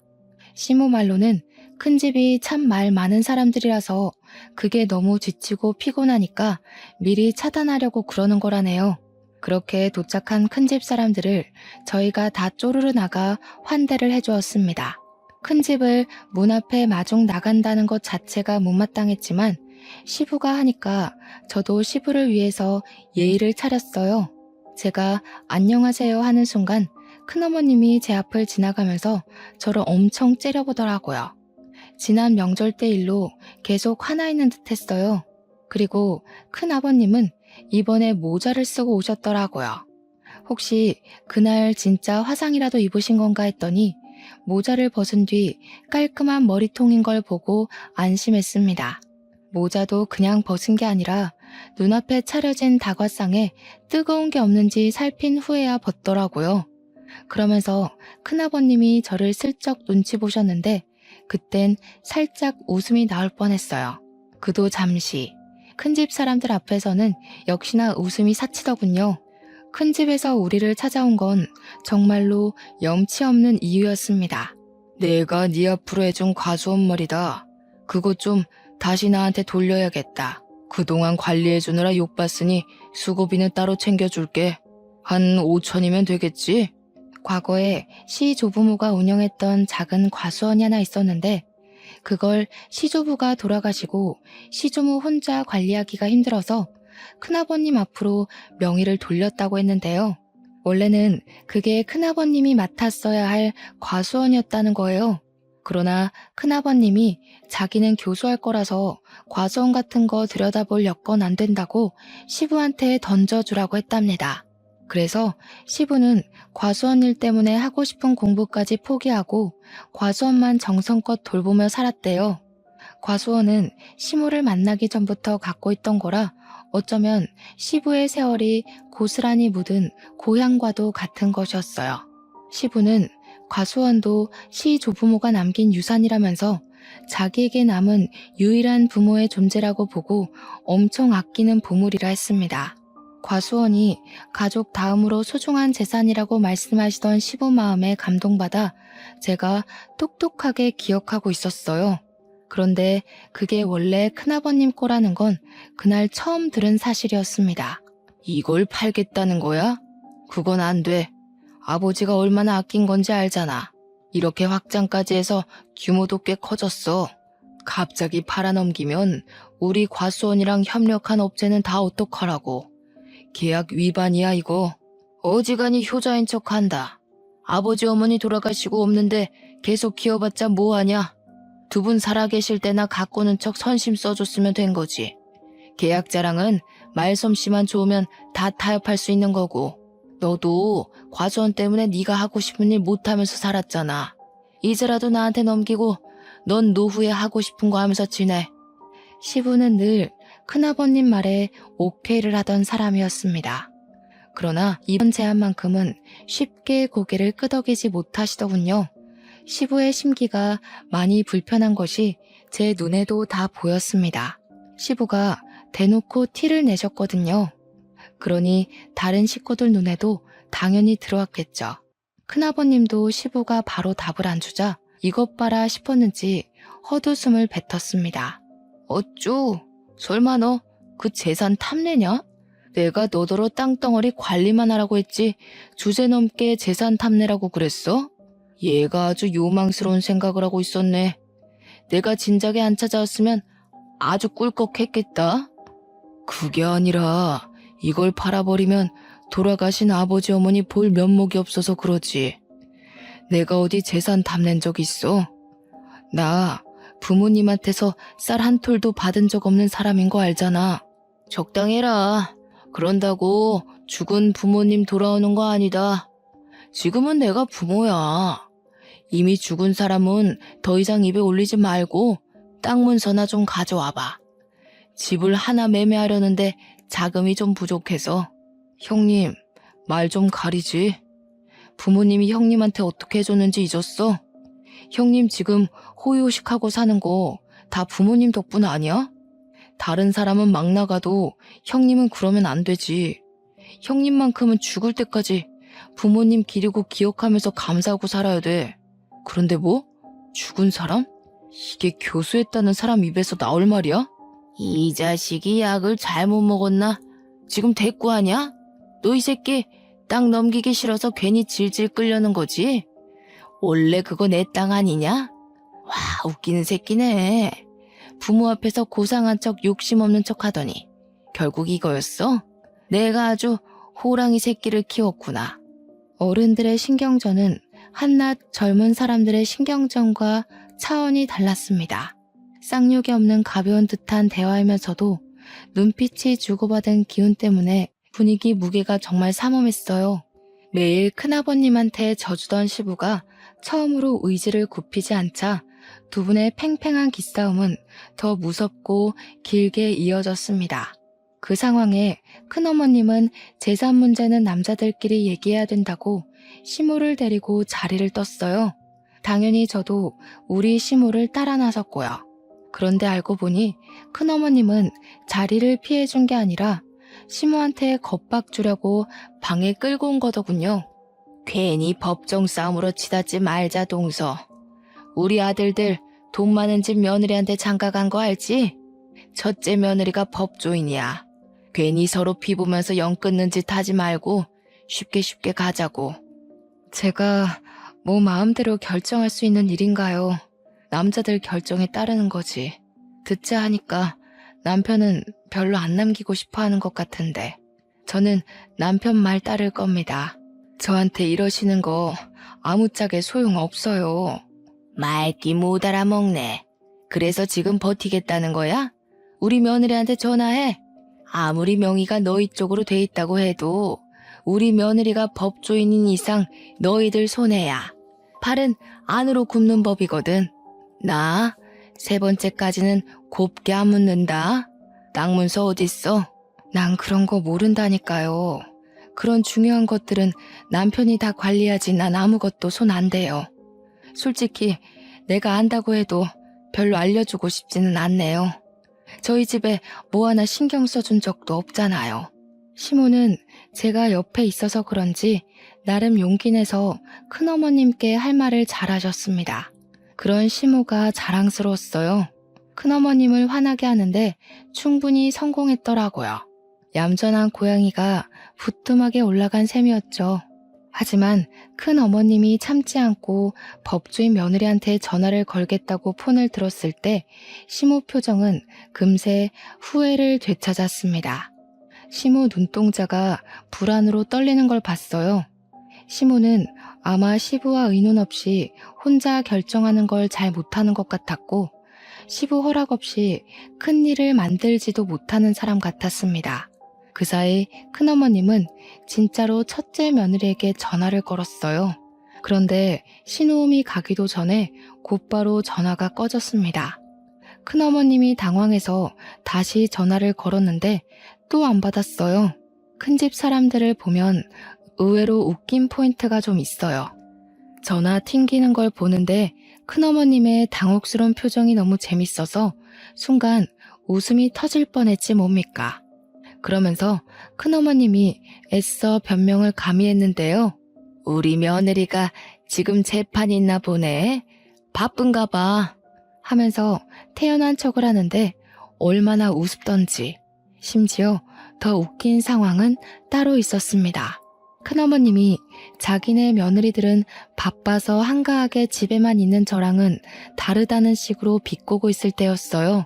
시모 말로는 큰 집이 참 말 많은 사람들이라서 그게 너무 지치고 피곤하니까 미리 차단하려고 그러는 거라네요. 그렇게 도착한 큰 집 사람들을 저희가 다 쪼르르 나가 환대를 해주었습니다. 큰 집을 문 앞에 마중 나간다는 것 자체가 못마땅했지만 시부가 하니까 저도 시부를 위해서 예의를 차렸어요. 제가 안녕하세요 하는 순간 큰어머님이 제 앞을 지나가면서 저를 엄청 째려보더라고요. 지난 명절 때 일로 계속 화나 있는 듯 했어요. 그리고 큰아버님은 이번에 모자를 쓰고 오셨더라고요. 혹시 그날 진짜 화상이라도 입으신 건가 했더니 모자를 벗은 뒤 깔끔한 머리통인 걸 보고 안심했습니다. 모자도 그냥 벗은 게 아니라 눈앞에 차려진 다과상에 뜨거운 게 없는지 살핀 후에야 벗더라고요. 그러면서 큰아버님이 저를 슬쩍 눈치 보셨는데 그땐 살짝 웃음이 나올 뻔했어요. 그도 잠시. 큰집 사람들 앞에서는 역시나 웃음이 사치더군요. 큰 집에서 우리를 찾아온 건 정말로 염치 없는 이유였습니다. 내가 네 앞으로 해준 과수원 머리다. 그거 좀 다시 나한테 돌려야겠다. 그동안 관리해주느라 욕봤으니 수고비는 따로 챙겨줄게. 한 5천이면 되겠지? 과거에 시조부모가 운영했던 작은 과수원이 하나 있었는데 그걸 시조부가 돌아가시고 시조모 혼자 관리하기가 힘들어서 큰아버님 앞으로 명의를 돌렸다고 했는데요. 원래는 그게 큰아버님이 맡았어야 할 과수원이었다는 거예요. 그러나 큰아버님이 자기는 교수할 거라서 과수원 같은 거 들여다볼 여건 안 된다고 시부한테 던져주라고 했답니다. 그래서 시부는 과수원 일 때문에 하고 싶은 공부까지 포기하고 과수원만 정성껏 돌보며 살았대요. 과수원은 시모를 만나기 전부터 갖고 있던 거라 어쩌면 시부의 세월이 고스란히 묻은 고향과도 같은 것이었어요. 시부는 과수원도 시 조부모가 남긴 유산이라면서 자기에게 남은 유일한 부모의 존재라고 보고 엄청 아끼는 보물이라 했습니다. 과수원이 가족 다음으로 소중한 재산이라고 말씀하시던 시부 마음에 감동받아 제가 똑똑하게 기억하고 있었어요. 그런데 그게 원래 큰아버님 거라는 건 그날 처음 들은 사실이었습니다. 이걸 팔겠다는 거야? 그건 안 돼. 아버지가 얼마나 아낀 건지 알잖아. 이렇게 확장까지 해서 규모도 꽤 커졌어. 갑자기 팔아넘기면 우리 과수원이랑 협력한 업체는 다 어떡하라고. 계약 위반이야 이거. 어지간히 효자인 척한다. 아버지 어머니 돌아가시고 없는데 계속 키워봤자 뭐하냐. 두 분 살아계실 때나 갖고는 척 선심 써줬으면 된 거지. 계약 자랑은 말솜씨만 좋으면 다 타협할 수 있는 거고. 너도 과수원 때문에 네가 하고 싶은 일 못하면서 살았잖아. 이제라도 나한테 넘기고 넌 노후에 하고 싶은 거 하면서 지내. 시부는 늘 큰아버님 말에 오케이를 하던 사람이었습니다. 그러나 이번 제안만큼은 쉽게 고개를 끄덕이지 못하시더군요. 시부의 심기가 많이 불편한 것이 제 눈에도 다 보였습니다. 시부가 대놓고 티를 내셨거든요. 그러니 다른 식구들 눈에도 당연히 들어왔겠죠. 큰아버님도 시부가 바로 답을 안 주자 이것 봐라 싶었는지 헛웃음을 뱉었습니다. 어쭈? 설마 너 그 재산 탐내냐? 내가 너더러 땅덩어리 관리만 하라고 했지 주제넘게 재산 탐내라고 그랬어? 얘가 아주 요망스러운 생각을 하고 있었네. 내가 진작에 안 찾아왔으면 아주 꿀꺽했겠다. 그게 아니라 이걸 팔아버리면 돌아가신 아버지 어머니 볼 면목이 없어서 그러지. 내가 어디 재산 탐낸 적 있어? 나 부모님한테서 쌀 한 톨도 받은 적 없는 사람인 거 알잖아. 적당해라. 그런다고 죽은 부모님 돌아오는 거 아니다. 지금은 내가 부모야. 이미 죽은 사람은 더 이상 입에 올리지 말고 땅 문서나 좀 가져와봐. 집을 하나 매매하려는데 자금이 좀 부족해서. 형님, 말 좀 가리지. 부모님이 형님한테 어떻게 해줬는지 잊었어? 형님 지금 호의호식하고 사는 거 다 부모님 덕분 아니야? 다른 사람은 막 나가도 형님은 그러면 안 되지. 형님만큼은 죽을 때까지 부모님 기리고 기억하면서 감사하고 살아야 돼. 그런데 뭐? 죽은 사람? 이게 교수했다는 사람 입에서 나올 말이야? 이 자식이 약을 잘못 먹었나? 지금 대꾸하냐? 너 이 새끼 땅 넘기기 싫어서 괜히 질질 끌려는 거지? 원래 그거 내 땅 아니냐? 와, 웃기는 새끼네. 부모 앞에서 고상한 척 욕심 없는 척 하더니 결국 이거였어? 내가 아주 호랑이 새끼를 키웠구나. 어른들의 신경전은 한낱 젊은 사람들의 신경전과 차원이 달랐습니다. 쌍욕이 없는 가벼운 듯한 대화이면서도 눈빛이 주고받은 기운 때문에 분위기 무게가 정말 삼엄했어요. 매일 큰아버님한테 져주던 시부가 처음으로 의지를 굽히지 않자 두 분의 팽팽한 기싸움은 더 무섭고 길게 이어졌습니다. 그 상황에 큰어머님은 재산 문제는 남자들끼리 얘기해야 된다고 시모를 데리고 자리를 떴어요. 당연히 저도 우리 시모를 따라 나섰고요. 그런데 알고 보니 큰어머님은 자리를 피해준 게 아니라 시모한테 겁박 주려고 방에 끌고 온 거더군요. 괜히 법정 싸움으로 치닫지 말자 동서. 우리 아들들 돈 많은 집 며느리한테 장가간 거 알지? 첫째 며느리가 법조인이야. 괜히 서로 피부면서 영 끊는 짓 하지 말고 쉽게 가자고. 제가 뭐 마음대로 결정할 수 있는 일인가요? 남자들 결정에 따르는 거지. 듣자 하니까 남편은 별로 안 남기고 싶어 하는 것 같은데 저는 남편 말 따를 겁니다. 저한테 이러시는 거 아무짝에 소용없어요. 말기 못 알아먹네. 그래서 지금 버티겠다는 거야? 우리 며느리한테 전화해. 아무리 명의가 너희 쪽으로 돼 있다고 해도 우리 며느리가 법조인인 이상 너희들 손해야. 팔은 안으로 굽는 법이거든. 나 세 번째까지는 곱게 안 묻는다. 땅 문서 어딨어? 난 그런 거 모른다니까요. 그런 중요한 것들은 남편이 다 관리하지 난 아무것도 손 안 대요. 솔직히 내가 안다고 해도 별로 알려주고 싶지는 않네요. 저희 집에 뭐 하나 신경 써준 적도 없잖아요. 시모는 제가 옆에 있어서 그런지 나름 용기 내서 큰어머님께 할 말을 잘하셨습니다. 그런 시모가 자랑스러웠어요. 큰어머님을 화나게 하는데 충분히 성공했더라고요. 얌전한 고양이가 부뚜막에 올라간 셈이었죠. 하지만 큰어머님이 참지 않고 법조인 며느리한테 전화를 걸겠다고 폰을 들었을 때 시모 표정은 금세 후회를 되찾았습니다. 시모 눈동자가 불안으로 떨리는 걸 봤어요. 시모는 아마 시부와 의논 없이 혼자 결정하는 걸 잘 못하는 것 같았고 시부 허락 없이 큰 일을 만들지도 못하는 사람 같았습니다. 그 사이 큰어머님은 진짜로 첫째 며느리에게 전화를 걸었어요. 그런데 신호음이 가기도 전에 곧바로 전화가 꺼졌습니다. 큰어머님이 당황해서 다시 전화를 걸었는데 또 안 받았어요. 큰집 사람들을 보면 의외로 웃긴 포인트가 좀 있어요. 전화 튕기는 걸 보는데 큰어머님의 당혹스러운 표정이 너무 재밌어서 순간 웃음이 터질 뻔했지 뭡니까. 그러면서 큰어머님이 애써 변명을 가미했는데요. 우리 며느리가 지금 재판이 있나 보네. 바쁜가 봐 하면서 태연한 척을 하는데 얼마나 우습던지. 심지어 더 웃긴 상황은 따로 있었습니다. 큰어머님이 자기네 며느리들은 바빠서 한가하게 집에만 있는 저랑은 다르다는 식으로 비꼬고 있을 때였어요.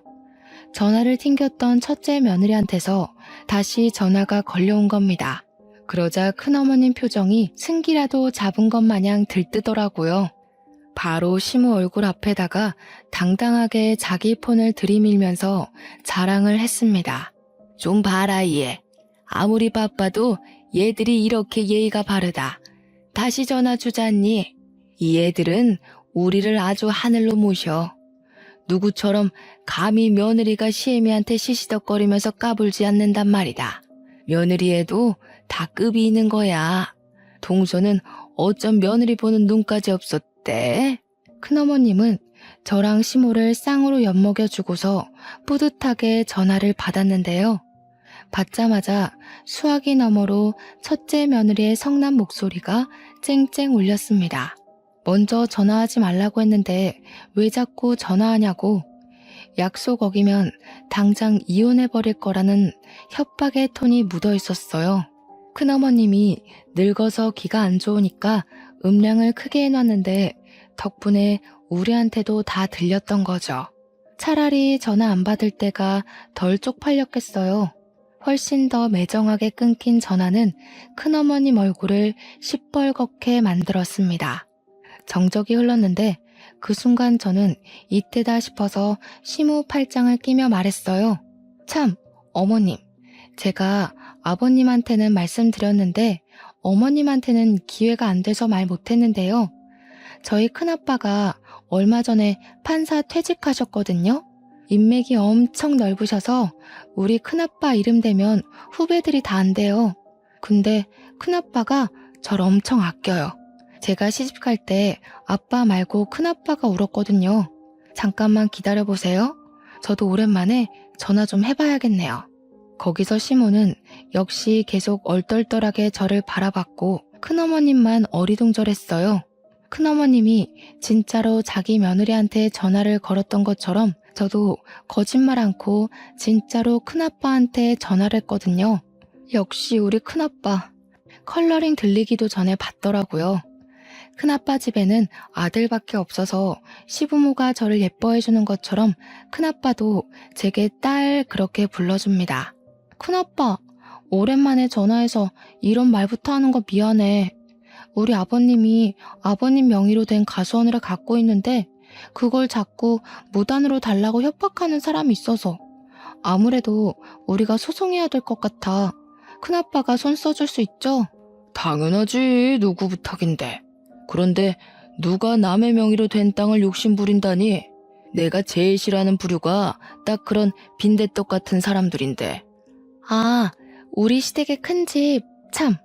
전화를 튕겼던 첫째 며느리한테서 다시 전화가 걸려온 겁니다. 그러자 큰어머님 표정이 승기라도 잡은 것 마냥 들뜨더라고요. 바로 시모 얼굴 앞에다가 당당하게 자기 폰을 들이밀면서 자랑을 했습니다. 좀 봐라 얘. 아무리 바빠도 얘들이 이렇게 예의가 바르다. 다시 전화 주잖니. 이 애들은 우리를 아주 하늘로 모셔. 누구처럼 감히 며느리가 시애미한테 시시덕거리면서 까불지 않는단 말이다. 며느리에도 다 급이 있는 거야. 동서는 어쩜 며느리 보는 눈까지 없었대? 큰어머님은 저랑 시모를 쌍으로 엿먹여주고서 뿌듯하게 전화를 받았는데요. 받자마자 수화기 너머로 첫째 며느리의 성난 목소리가 쨍쨍 울렸습니다. 먼저 전화하지 말라고 했는데 왜 자꾸 전화하냐고. 약속 어기면 당장 이혼해버릴 거라는 협박의 톤이 묻어 있었어요. 큰어머님이 늙어서 귀가 안 좋으니까 음량을 크게 해놨는데 덕분에 우리한테도 다 들렸던 거죠. 차라리 전화 안 받을 때가 덜 쪽팔렸겠어요. 훨씬 더 매정하게 끊긴 전화는 큰어머님 얼굴을 시뻘겋게 만들었습니다. 정적이 흘렀는데 그 순간 저는 이때다 싶어서 시무 팔짱을 끼며 말했어요. 참, 어머님, 제가 아버님한테는 말씀드렸는데 어머님한테는 기회가 안 돼서 말 못했는데요. 저희 큰아빠가 얼마 전에 판사 퇴직하셨거든요. 인맥이 엄청 넓으셔서 우리 큰아빠 이름 대면 후배들이 다 안 돼요. 근데 큰아빠가 저를 엄청 아껴요. 제가 시집갈 때 아빠 말고 큰아빠가 울었거든요. 잠깐만 기다려보세요. 저도 오랜만에 전화 좀 해봐야겠네요. 거기서 시모는 역시 계속 얼떨떨하게 저를 바라봤고 큰어머님만 어리둥절했어요. 큰어머님이 진짜로 자기 며느리한테 전화를 걸었던 것처럼 저도 거짓말 않고 진짜로 큰아빠한테 전화를 했거든요. 역시 우리 큰아빠. 컬러링 들리기도 전에 받더라고요. 큰아빠 집에는 아들밖에 없어서 시부모가 저를 예뻐해주는 것처럼 큰아빠도 제게 딸 그렇게 불러줍니다. 큰아빠, 오랜만에 전화해서 이런 말부터 하는 거 미안해. 우리 아버님이 아버님 명의로 된 가수원을 갖고 있는데 그걸 자꾸 무단으로 달라고 협박하는 사람이 있어서 아무래도 우리가 소송해야 될 것 같아. 큰아빠가 손 써줄 수 있죠? 당연하지. 누구 부탁인데. 그런데 누가 남의 명의로 된 땅을 욕심부린다니. 내가 제일 싫어하는 부류가 딱 그런 빈대떡 같은 사람들인데. 아, 우리 시댁의 큰 집. 참,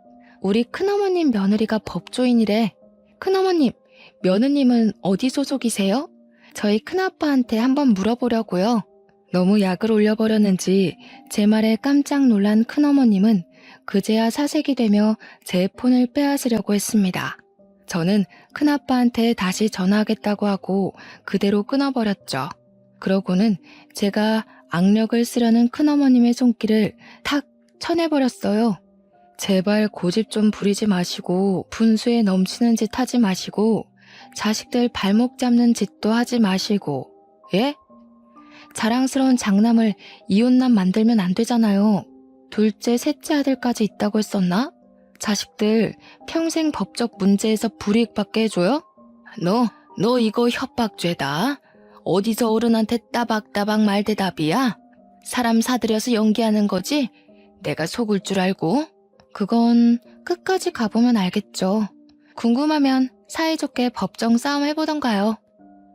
우리 큰어머님 며느리가 법조인이래. 큰어머님, 며느님은 어디 소속이세요? 저희 큰아빠한테 한번 물어보려고요. 너무 약을 올려버렸는지 제 말에 깜짝 놀란 큰어머님은 그제야 사색이 되며 제 폰을 빼앗으려고 했습니다. 저는 큰아빠한테 다시 전화하겠다고 하고 그대로 끊어버렸죠. 그러고는 제가 악력을 쓰려는 큰어머님의 손길을 탁 쳐내버렸어요. 제발 고집 좀 부리지 마시고 분수에 넘치는 짓 하지 마시고 자식들 발목 잡는 짓도 하지 마시고. 예? 자랑스러운 장남을 이혼남 만들면 안 되잖아요. 둘째, 셋째 아들까지 있다고 했었나? 자식들 평생 법적 문제에서 불이익 받게 해줘요? 너 이거 협박죄다. 어디서 어른한테 따박따박 말대답이야? 사람 사들여서 연기하는 거지? 내가 속을 줄 알고? 그건 끝까지 가보면 알겠죠. 궁금하면 사이좋게 법정 싸움 해보던가요.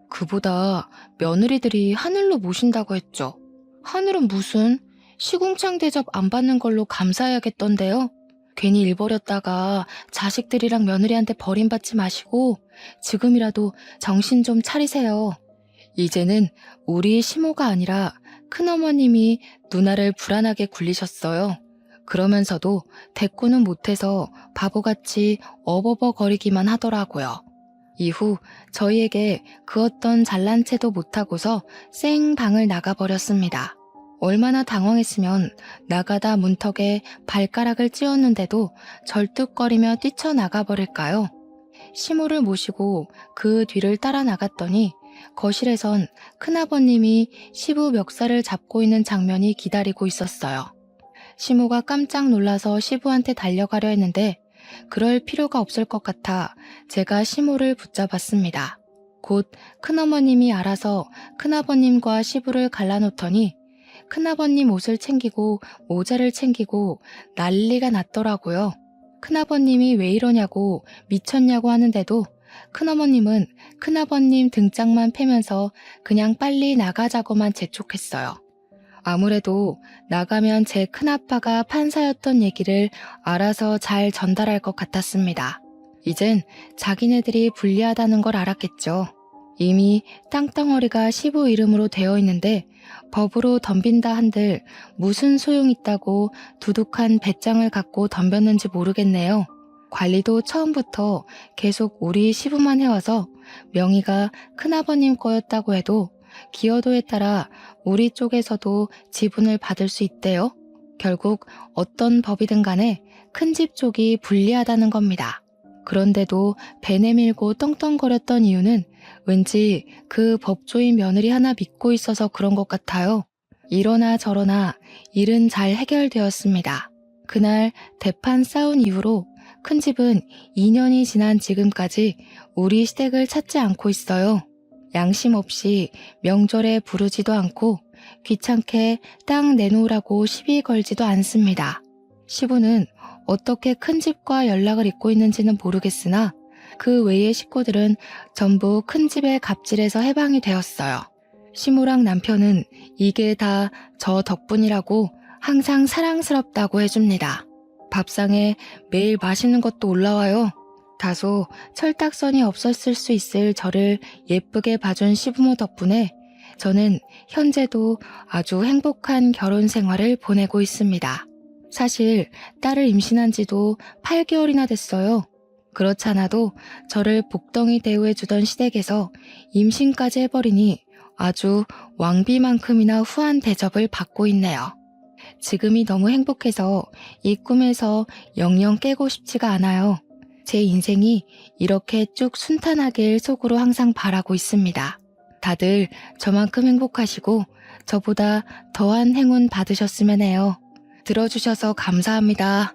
그보다 며느리들이 하늘로 모신다고 했죠. 하늘은 무슨 시궁창 대접 안 받는 걸로 감사해야겠던데요. 괜히 일 벌였다가 자식들이랑 며느리한테 버림받지 마시고 지금이라도 정신 좀 차리세요. 이제는 우리 시모가 아니라 큰어머님이 누나를 불안하게 굴리셨어요. 그러면서도 대꾸는 못해서 바보같이 어버버거리기만 하더라고요. 이후 저희에게 그 어떤 잘난 체도 못하고서 쌩 방을 나가버렸습니다. 얼마나 당황했으면 나가다 문턱에 발가락을 찧었는데도 절뚝거리며 뛰쳐나가버릴까요? 시모를 모시고 그 뒤를 따라 나갔더니 거실에선 큰아버님이 시부 멱살을 잡고 있는 장면이 기다리고 있었어요. 시모가 깜짝 놀라서 시부한테 달려가려 했는데 그럴 필요가 없을 것 같아 제가 시모를 붙잡았습니다. 곧 큰어머님이 알아서 큰아버님과 시부를 갈라놓더니 큰아버님 옷을 챙기고 모자를 챙기고 난리가 났더라고요. 큰아버님이 왜 이러냐고 미쳤냐고 하는데도 큰어머님은 큰아버님 등짝만 패면서 그냥 빨리 나가자고만 재촉했어요. 아무래도 나가면 제 큰아빠가 판사였던 얘기를 알아서 잘 전달할 것 같았습니다. 이젠 자기네들이 불리하다는 걸 알았겠죠. 이미 땅덩어리가 시부 이름으로 되어 있는데 법으로 덤빈다 한들 무슨 소용 있다고 두둑한 배짱을 갖고 덤볐는지 모르겠네요. 관리도 처음부터 계속 우리 시부만 해와서 명의가 큰아버님 거였다고 해도 기여도에 따라 우리 쪽에서도 지분을 받을 수 있대요. 결국 어떤 법이든 간에 큰 집 쪽이 불리하다는 겁니다. 그런데도 배 내밀고 떵떵거렸던 이유는 왠지 그 법조인 며느리 하나 믿고 있어서 그런 것 같아요. 이러나 저러나 일은 잘 해결되었습니다. 그날 대판 싸운 이후로 큰 집은 2년이 지난 지금까지 우리 시댁을 찾지 않고 있어요. 양심 없이 명절에 부르지도 않고 귀찮게 땅 내놓으라고 시비 걸지도 않습니다. 시부는 어떻게 큰 집과 연락을 잇고 있는지는 모르겠으나 그 외의 식구들은 전부 큰 집의 갑질에서 해방이 되었어요. 시모랑 남편은 이게 다 저 덕분이라고 항상 사랑스럽다고 해줍니다. 밥상에 매일 맛있는 것도 올라와요. 다소 철딱선이 없었을 수 있을 저를 예쁘게 봐준 시부모 덕분에 저는 현재도 아주 행복한 결혼 생활을 보내고 있습니다. 사실 딸을 임신한 지도 8개월이나 됐어요. 그렇잖아도 저를 복덩이 대우해주던 시댁에서 임신까지 해버리니 아주 왕비만큼이나 후한 대접을 받고 있네요. 지금이 너무 행복해서 이 꿈에서 영영 깨고 싶지가 않아요. 제 인생이 이렇게 쭉 순탄하길 속으로 항상 바라고 있습니다. 다들 저만큼 행복하시고 저보다 더한 행운 받으셨으면 해요. 들어주셔서 감사합니다.